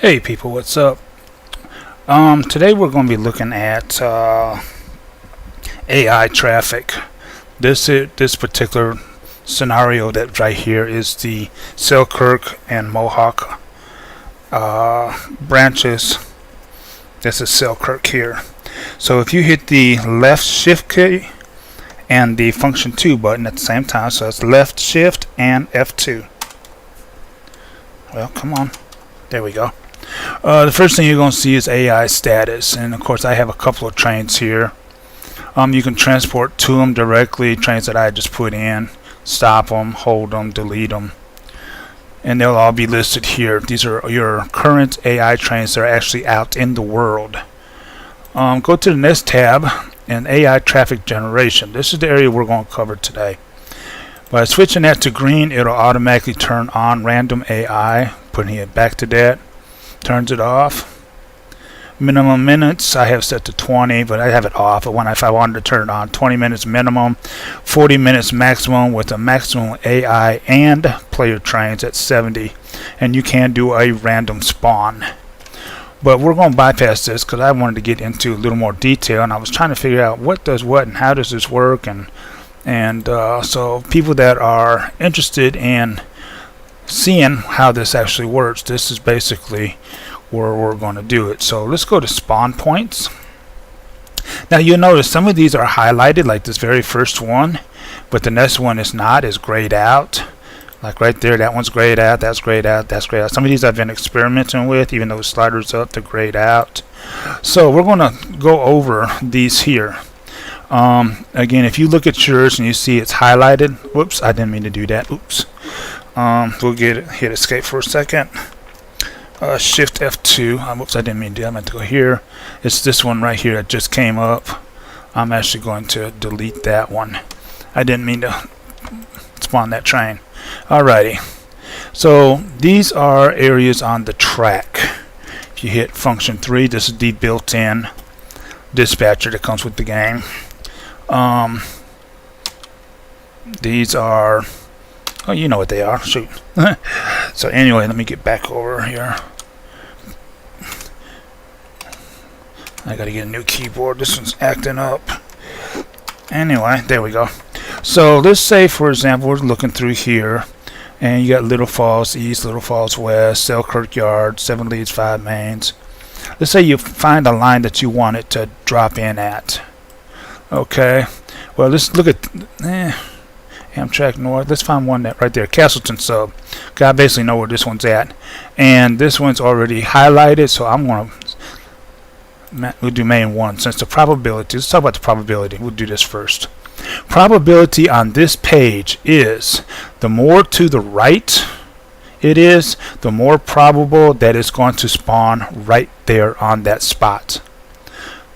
Hey people, what's up? Today we're going to be looking at AI traffic. This particular scenario that right here is the Selkirk and Mohawk branches. This is Selkirk here. So if you hit the left shift key and the function 2 button at the same time, so it's left shift and F2. Well, come on. There we go. The first thing you're going to see is AI status, and of course I have a couple of trains here. You can transport to them directly, trains that I just put in, stop them, hold them, delete them, and they'll all be listed here. These are your current AI trains that are actually out in the world. Go to the next tab and AI traffic generation. This is the area we're going to cover today. By switching that to green, it'll automatically turn on random AI. Putting it back to that turns it off. Minimum minutes I have set to 20, but I have it off. But if I wanted to turn it on, 20 minutes minimum, 40 minutes maximum, with a maximum AI and player trains at 70, and you can do a random spawn. But we're going to bypass this because I wanted to get into a little more detail, and I was trying to figure out what does what and how does this work, and so people that are interested in seeing how this actually works, this is basically where we're going to do it. So let's go to spawn points. Now you'll notice some of these are highlighted, like this very first one, but the next one is not, is grayed out. Like right there, that one's grayed out, that's grayed out, that's grayed out. Some of these I've been experimenting with, even though sliders up, they're grayed out. So we're going to go over these here. Again, if you look at yours and you see it's highlighted, whoops, I didn't mean to do that, oops. We'll hit escape for a second. Shift F2. Whoops, I didn't mean to do that. I meant to go here. It's this one right here that just came up. I'm actually going to delete that one. I didn't mean to spawn that train. Alrighty. So these are areas on the track. If you hit function 3, this is the built-in dispatcher that comes with the game. These are, oh, you know what they are. Shoot. So anyway, let me get back over here. I gotta get a new keyboard. This one's acting up. Anyway, there we go. So let's say, for example, we're looking through here, and you got Little Falls East, Little Falls West, Selkirk Yard, 7 leads, 5 mains. Let's say you find a line that you want it to drop in at. Okay. Well, let's look at Amtrak North. Let's find one that right there, Castleton Sub. Okay, I basically know where this one's at, and this one's already highlighted. So I'm gonna we'll do main 1 since the probability. Let's talk about the probability. We'll do this first. Probability on this page is the more to the right it is, the more probable that it's going to spawn right there on that spot.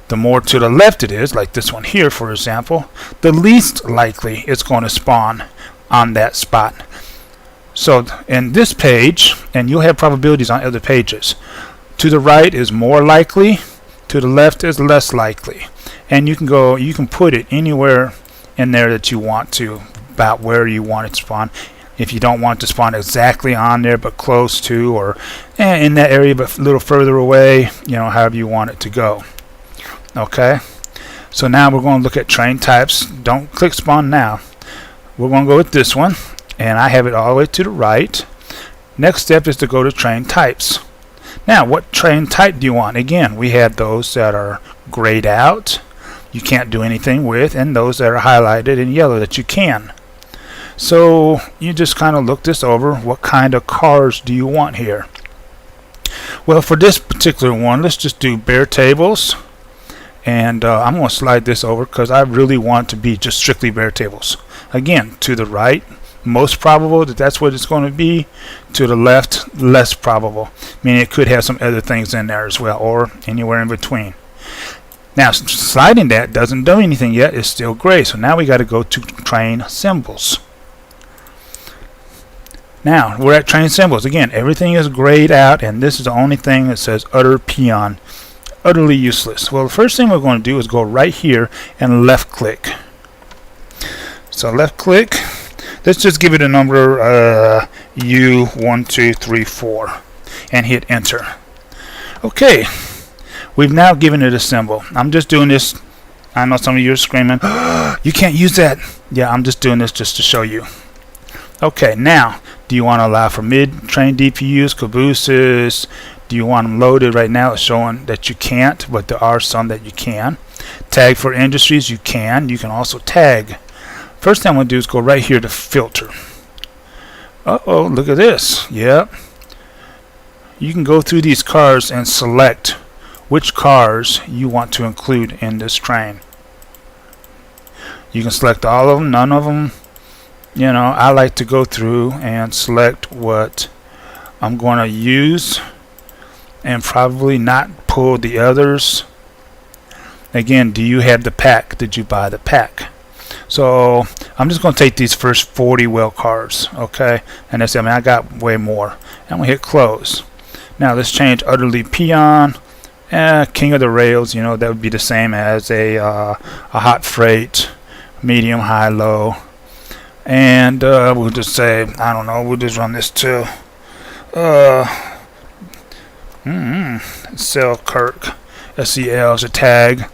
The more to the left it is, like this one here for example, the least likely it's going to spawn on that spot. So in this page, and you'll have probabilities on other pages, to the right is more likely, to the left is less likely, and you can put it anywhere in there that you want to, about where you want it to spawn. If you don't want to spawn exactly on there but close to, or in that area but a little further away, you know, however you want it to go. Okay, so now we're going to look at train types. Don't click spawn now. We're going to go with this one, and I have it all the way to the right. Next step is to go to train types. Now, what train type do you want? Again, we have those that are grayed out, you can't do anything with, and those that are highlighted in yellow that you can. So you just kind of look this over. What kind of cars do you want here? Well, for this particular one, let's just do bare tables. And I'm going to slide this over because I really want to be just strictly bare tables. Again, to the right, most probable that that's what it's going to be. To the left, less probable. Meaning it could have some other things in there as well, or anywhere in between. Now, sliding that doesn't do anything yet. It's still gray. So now we got to go to train symbols. Now, we're at train symbols. Again, everything is grayed out, and this is the only thing that says utter peon. Utterly useless. Well, the first thing we're going to do is go right here and left click. So left click. Let's just give it a number U1234 and hit enter. Okay, we've now given it a symbol. I'm just doing this. I know some of you are screaming, you can't use that. Yeah, I'm just doing this just to show you. Okay, now, do you want to allow for mid-train DPUs, cabooses? Do you want them loaded? Right now it's showing that you can't, but there are some that you can. Tag for industries, you can. You can also tag. First thing I'm going to do is go right here to filter. Uh-oh, look at this. Yep. You can go through these cars and select which cars you want to include in this train. You can select all of them, none of them. You know, I like to go through and select what I'm going to use and probably not pull the others. Again, do you have the pack? Did you buy the pack? So I'm just going to take these first 40 well cars, okay? And that's it. I mean, I got way more. I'm going to hit close. Now let's change utterly peon. King of the rails, you know, that would be the same as a hot freight, medium, high, low. And we'll just say, I don't know, we'll just run this to Selkirk. SEL is a tag.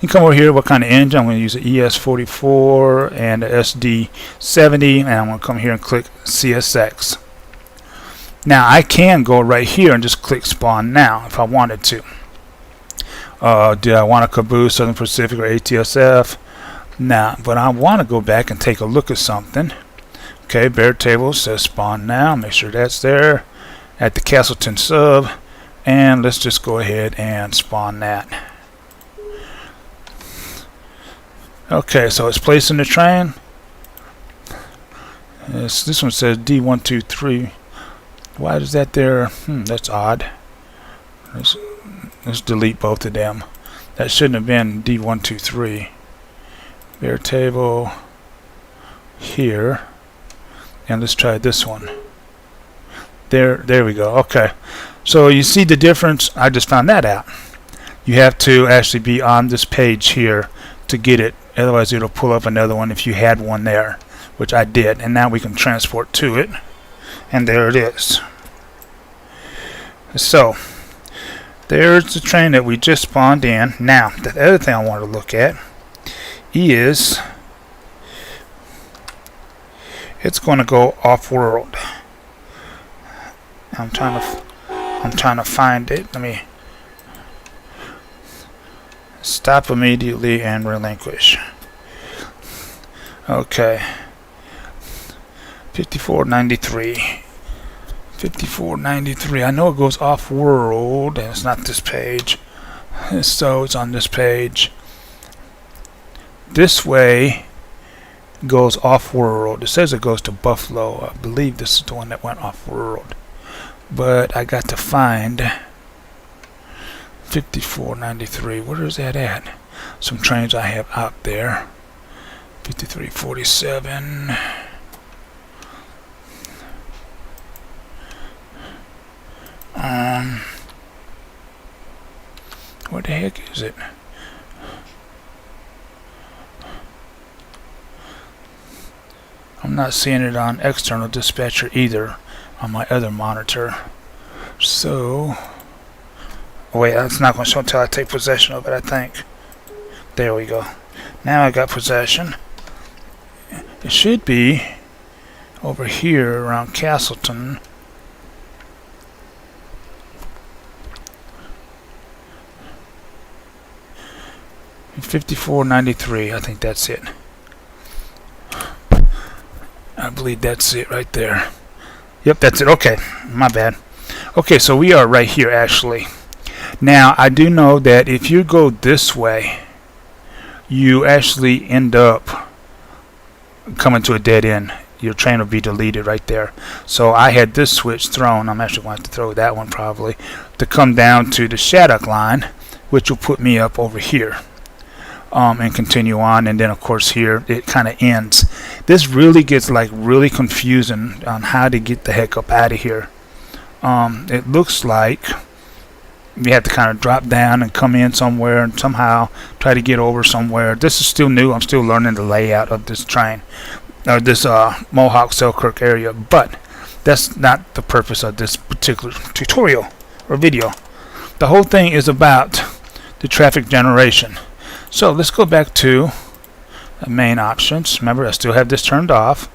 You come over here, what kind of engine? I'm going to use an ES44 and a SD70, and I'm going to come here and click CSX. Now I can go right here and just click spawn now if I wanted to. Did I want a caboose, Southern Pacific, or ATSF? Nah, but I want to go back and take a look at something. Okay, Bear Table says spawn now. Make sure that's there at the Castleton sub, and let's just go ahead and spawn that. Okay, so it's placed in the train. This one says D123. Why is that there? That's odd. Let's delete both of them. That shouldn't have been D123. Bear Table here, and let's try this one. There we go. Okay, so you see the difference. I just found that out. You have to actually be on this page here to get it, otherwise it'll pull up another one if you had one there, which I did, and now we can transport to it, and there it is. So there's the train that we just spawned in. Now the other thing I want to look at is it's going to go off-world. I'm trying to find it. Let me stop immediately and relinquish. Okay, 5493. 5493. I know it goes off-world, and it's not this page, so it's on this page. This way goes off-world. It says it goes to Buffalo. I believe this is the one that went off-world, but I got to find 5493. Where is that at? Some trains I have out there. 5347. Where the heck is it? I'm not seeing it on external dispatcher either on my other monitor. So, wait, that's not going to show until I take possession of it, I think. There we go. Now I got possession. It should be over here around Castleton. $54.93. I think that's it. I believe that's it right there. Yep, that's it. Okay, my bad. Okay, so we are right here actually. Now I do know that if you go this way, you actually end up coming to a dead end. Your train will be deleted right there. So I had this switch thrown. I'm actually going to have to throw that one probably to come down to the Shattuck line, which will put me up over here. And continue on, and then of course here it kind of ends. This really gets like really confusing on how to get the heck up out of here. It looks like you have to kind of drop down and come in somewhere and somehow try to get over somewhere. This is still new. I'm still learning the layout of this train, or this Mohawk Selkirk area, but that's not the purpose of this particular tutorial or video. the whole thing is about the traffic generation. So let's go back to the main options. Remember, I still have this turned off,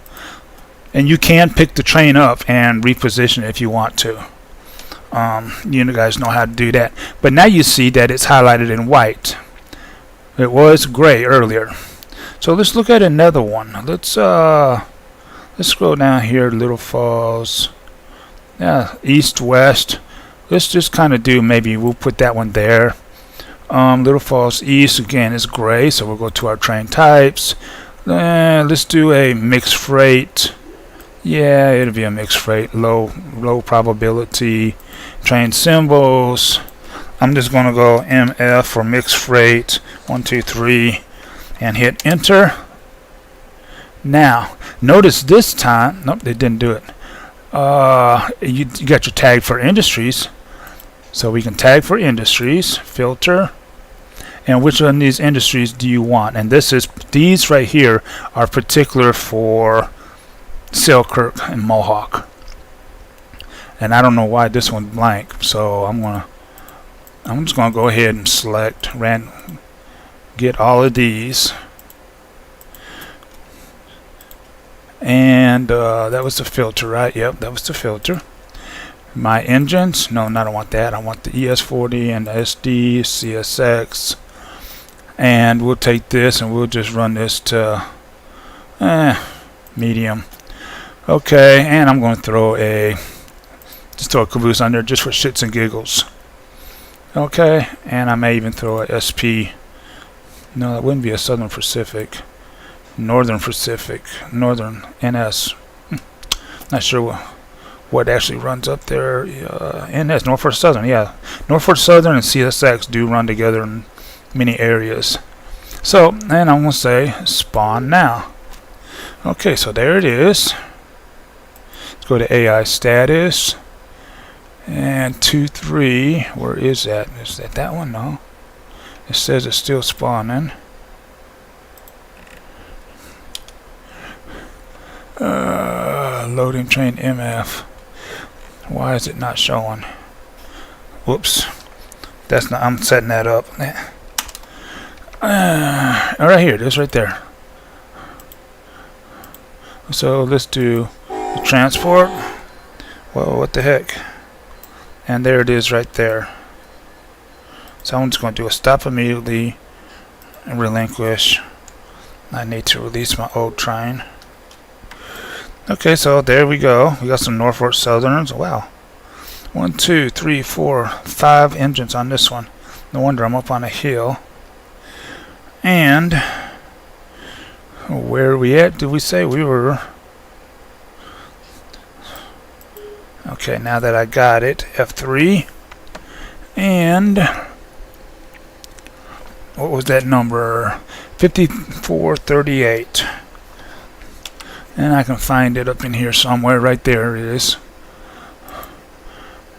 and you can pick the train up and reposition it if you want to. You guys know how to do that. But now you see that it's highlighted in white. It was gray earlier. So let's look at another one. Let's scroll down here. Little Falls, yeah, east west. Let's just kind of do, maybe we'll put that one there. Little Falls East, again, is gray, so we'll go to our train types. Let's do a mixed freight. Yeah, it'll be a mixed freight, low probability. Train symbols, I'm just going to go MF for mixed freight, 1, 2, 3, and hit enter. Now, notice this time, nope, they didn't do it. You got your tag for industries, so we can tag for industries, filter, and which one of these industries do you want? And these right here are particular for Selkirk and Mohawk. And I don't know why this one's blank, so I'm just gonna go ahead and select get all of these. And that was the filter, right? Yep, that was the filter. My engines, no, I don't want that. I want the ES40 and the SD, CSX. And we'll take this and we'll just run this to medium. Okay, and I'm going to throw a caboose on there just for shits and giggles. Okay, and I may even throw a SP. No, that wouldn't be a Southern Pacific. Northern Pacific, Northern NS. Not sure what actually runs up there. NS, Norfolk Southern, yeah. Norfolk Southern and CSX do run together in many areas. So, and I'm going to say spawn now. Okay, so there it is. Let's go to AI status. And 2, 3, where is that? Is that one? No. It says it's still spawning. Loading train MF. Why is it not showing? Whoops. That's not. I'm setting that up. Right here. This right there. So let's do the transport. Well, what the heck? And there it is right there. So I'm just going to do a stop immediately and relinquish. I need to release my old train. Okay, so there we go. We got some Norfolk Southerns. Wow. 1, 2, 3, 4, 5 engines on this one. No wonder I'm up on a hill. And where are we at? Did we say we were? Okay, now that I got it, F3. And what was that number? 5438. And I can find it up in here somewhere. Right there it is.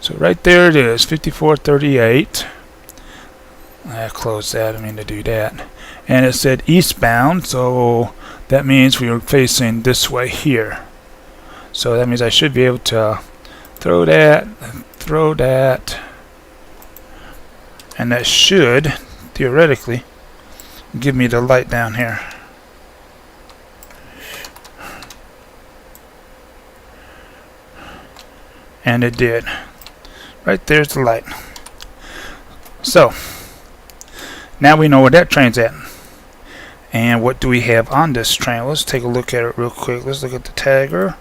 So right there it is, 5438. I closed that, I mean to do that. And it said eastbound, so that means we were facing this way here. So that means I should be able to throw that, and that should, theoretically, give me the light down here. And it did. Right there's the light. So now we know where that train's at. And what do we have on this train? Let's take a look at it real quick. Let's look at the tagger.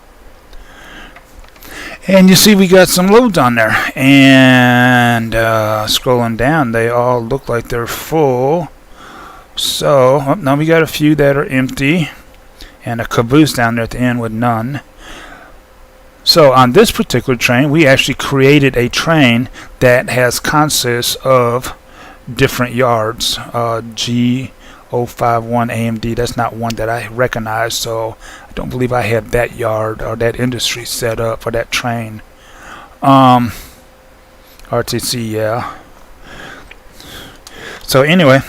And you see we got some loads on there. And scrolling down, they all look like they're full. So now we got a few that are empty. And a caboose down there at the end with none. So on this particular train, we actually created a train that consists of different yards. G051 AMD, that's not one that I recognize, so I don't believe I have that yard or that industry set up for that train. RTC, yeah. So anyway,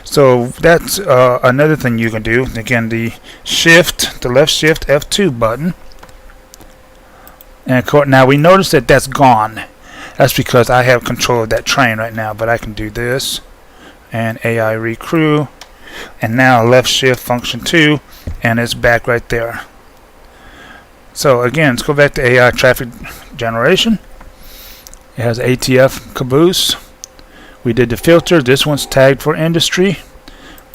so that's another thing you can do. Again, the left shift F2 button. And now we notice that that's gone. That's because I have control of that train right now, but I can do this and AI recrew, and now left shift function 2, and it's back right there. So again, let's go back to AI traffic generation. It has ATF caboose. We did the filter. This one's tagged for industry.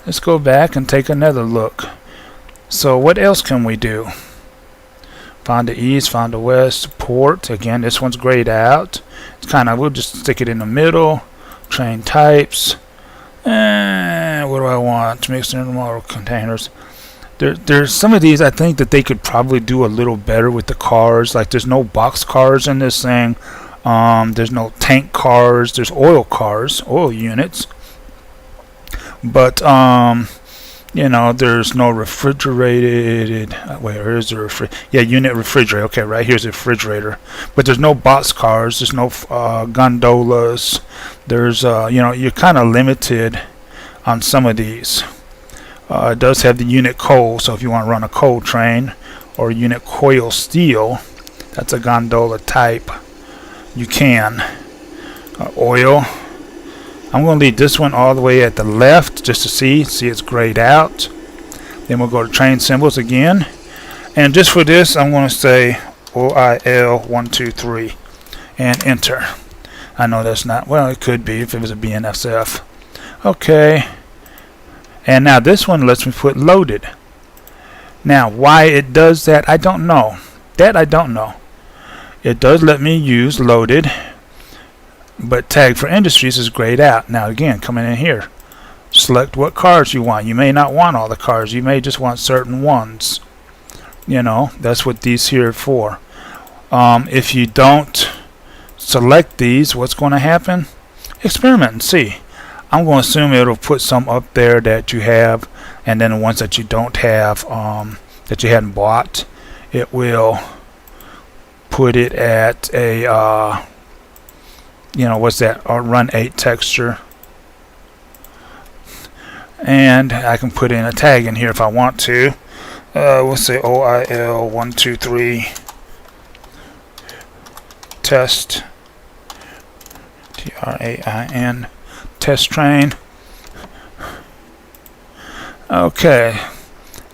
Let's go back and take another look. So what else can we do? Find the east, find the west, port. Again, this one's grayed out. It's kind of, we'll just stick it in the middle. Train types. What do I want? Mixed intermodal containers. There's some of these I think that they could probably do a little better with the cars. Like there's no box cars in this thing. There's no tank cars. There's oil cars, oil units. But you know, there's no refrigerated. Where is the unit refrigerator? Okay, right here's the refrigerator. But there's no box cars. There's no gondolas. There's you know, you're kind of limited on some of these. It does have the unit coal, so if you want to run a coal train or unit coil steel, that's a gondola type. You can. Oil. I'm going to leave this one all the way at the left just to see it's grayed out. Then we'll go to train symbols again. And just for this, I'm going to say OIL123 and enter. I know that's not, well, it could be if it was a BNSF. Okay. And now this one lets me put loaded. Now, why it does that, I don't know. That I don't know. It does let me use loaded, but tag for industries is grayed out. Now again, coming in here, select what cars you want. You may not want all the cars. You may just want certain ones. You know, that's what these here are for. If you don't select these, what's going to happen? Experiment and see. I'm going to assume it'll put some up there that you have, and then the ones that you don't have, that you hadn't bought, it will put it at a you know, what's that, run 8 texture, and I can put in a tag in here if I want to. We'll say OIL123 test, TRAIN, test train. Okay,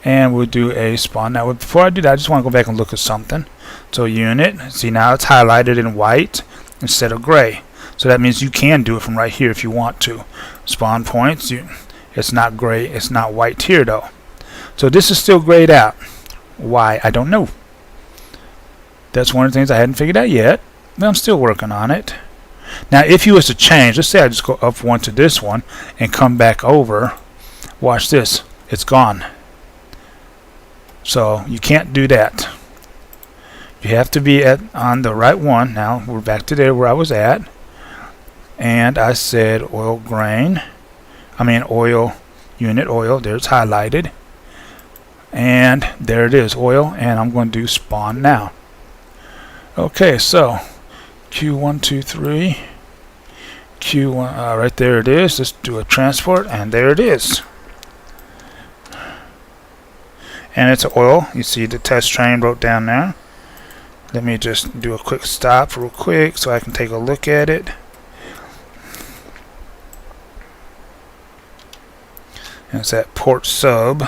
and we'll do a spawn. Now before I do that, I just want to go back and look at something. So unit, see now it's highlighted in white instead of gray. So that means you can do it from right here if you want to. Spawn points, it's not gray, it's not white here though. So this is still grayed out. Why? I don't know. That's one of the things I hadn't figured out yet, but I'm still working on it. Now if you was to change, let's say I just go up one to this one and come back over, watch this, it's gone. So you can't do that. You have to be on the right one. Now we're back to there where I was at, and I said oil grain, oil unit oil, there's highlighted, and there it is, oil, and I'm going to do spawn now. Okay, so Q123 Q1, right there it is. Let's do a transport, and there it is. And it's oil. You see the test train wrote down there. Let me just do a quick stop real quick so I can take a look at it. And it's at port sub.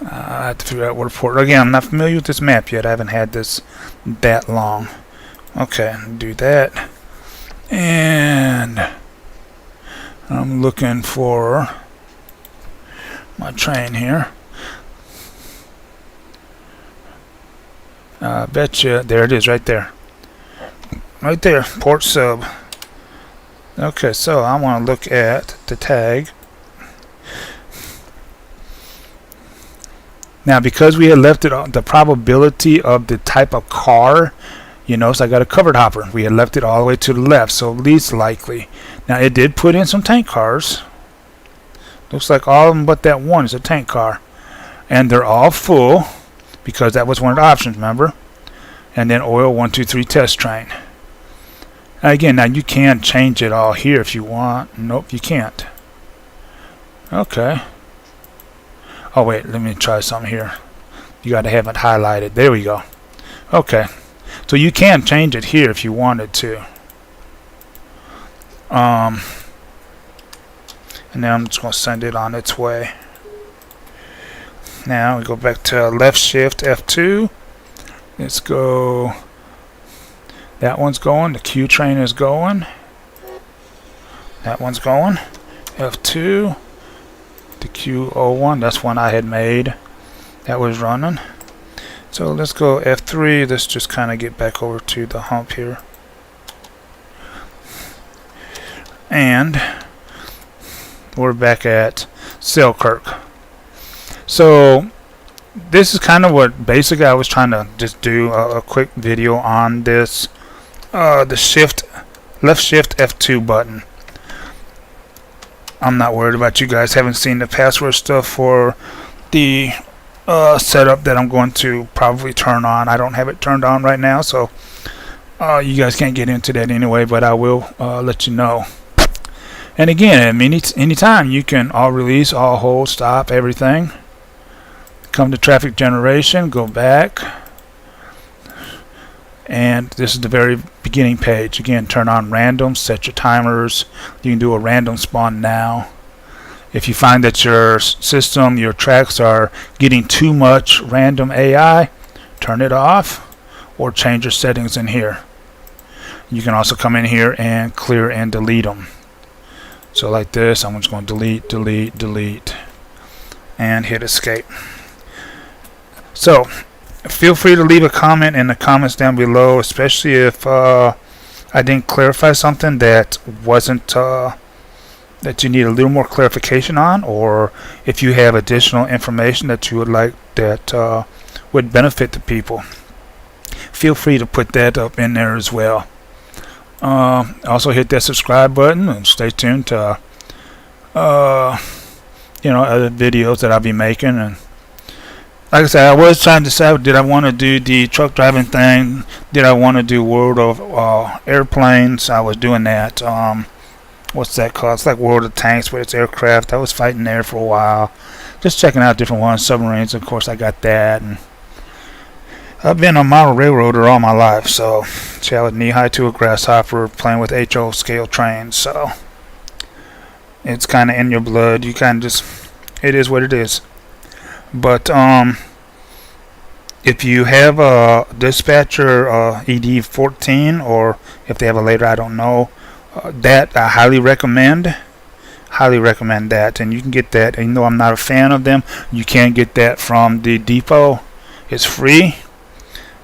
I have to figure out what port. Again, I'm not familiar with this map yet. I haven't had this that long. Okay, do that. And I'm looking for my train here. Betcha, there it is right there. Right there, port sub. Okay, so I want to look at the tag. Now, because we had left it on the probability of the type of car, you know, so I got a covered hopper. We had left it all the way to the left, so least likely. Now, it did put in some tank cars. Looks like all of them but that one is a tank car. And they're all full, because that was one of the options, remember? And then oil 123 test train. Again, now you can change it all here if you want. Nope, you can't. Okay. Oh wait, let me try something here. You got to have it highlighted. There we go. Okay. So you can change it here if you wanted to. And then I'm just going to send it on its way. Now we go back to left shift F2. Let's go. That one's going. The Q train is going. That one's going. F2. The Q01. That's one I had made. That was running. So let's go F3. Let's just kind of get back over to the hump here. And we're back at Selkirk. So this is kind of what basically I was trying to just do a quick video on this. The left shift F2 button. I'm not worried about you guys haven't seen the password stuff for the setup that I'm going to probably turn on. I don't have it turned on right now, so you guys can't get into that anyway, but I will let you know. And again, anytime you can all release, all hold, stop, everything. Come to traffic generation, go back, and this is the very beginning page. Again, turn on random, set your timers. You can do a random spawn now. If you find that your system, your tracks are getting too much random AI, turn it off or change your settings in here. You can also come in here and clear and delete them. So like this, I'm just going to delete, delete, delete, and hit escape. So feel free to leave a comment in the comments down below, especially if I didn't clarify something that wasn't that you need a little more clarification on, or if you have additional information that you would like that would benefit the people. Feel free to put that up in there as well. Also hit that subscribe button and stay tuned to other videos that I'll be making. And like I said, I was trying to decide, did I want to do the truck driving thing? Did I want to do World of Airplanes? I was doing that. What's that called? It's like World of Tanks, but it's aircraft. I was fighting there for a while, just checking out different ones. Submarines, of course, I got that. And I've been a model railroader all my life, so see, I was knee-high to a grasshopper playing with HO scale trains, so it's kind of in your blood. You kind of just, it is what it is. But if you have a dispatcher ED14, or if they have a later, I don't know, that I highly recommend that. And you can get that, even though I'm not a fan of them, you can get that from the depot. It's free.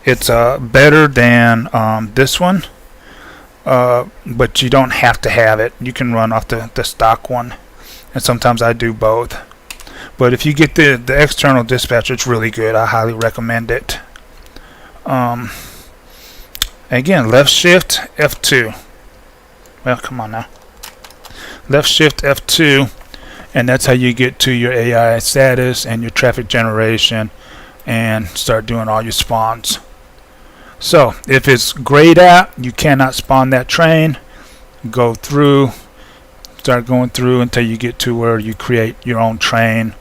It's better than this one, but you don't have to have it. You can run off the stock one, and sometimes I do both. But if you get the external dispatcher, it's really good. I highly recommend it. Again, left shift F2. Well, come on now. Left shift F2, and that's how you get to your AI status and your traffic generation and start doing all your spawns. So if it's grayed out, you cannot spawn that train. Go through, start going through until you get to where you create your own train.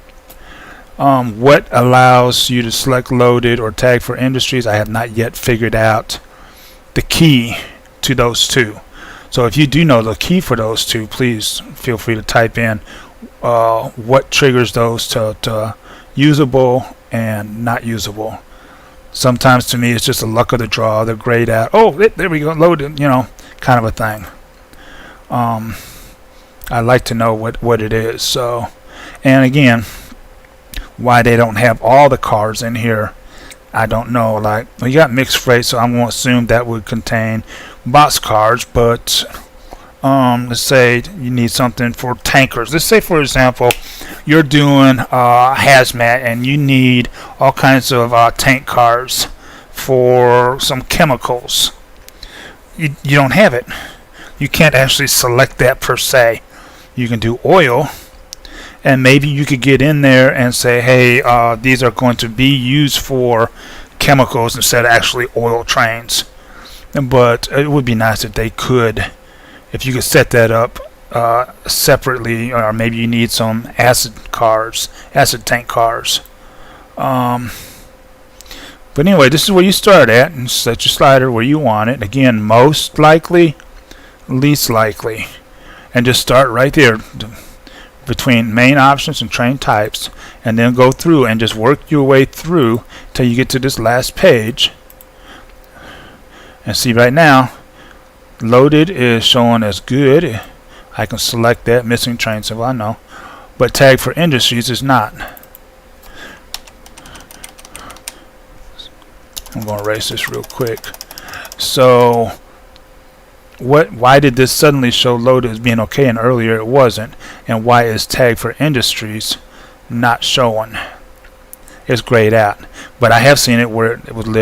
What allows you to select loaded or tag for industries, I have not yet figured out the key to those two. So if you do know the key for those two, please feel free to type in what triggers those to usable and not usable. Sometimes to me it's just the luck of the draw. They're grayed out. Oh, there we go, loaded, kind of a thing. I like to know what it is. So, and again, why they don't have all the cars in here, I don't know. Like, well, you got mixed freight, so I'm going to assume that would contain boxcars, but let's say you need something for tankers. Let's say, for example, you're doing hazmat and you need all kinds of tank cars for some chemicals. You don't have it. You can't actually select that per se. You can do oil, and maybe you could get in there and say, hey, these are going to be used for chemicals instead of actually oil trains. But it would be nice if they could, if you could set that up separately, or maybe you need some acid tank cars. But But anyway, this is where you start at and set your slider where you want it. Again, most likely, least likely. And just start right there between main options and train types, and then go through and just work your way through till you get to this last page. And see, right now loaded is showing as good. I can select that. Missing train symbol, I know, but tag for industries is not. I'm going to erase this real quick. So why did this suddenly show loaded as being okay and earlier it wasn't? And why is tag for industries not showing? It's grayed out, but I have seen it where it was lit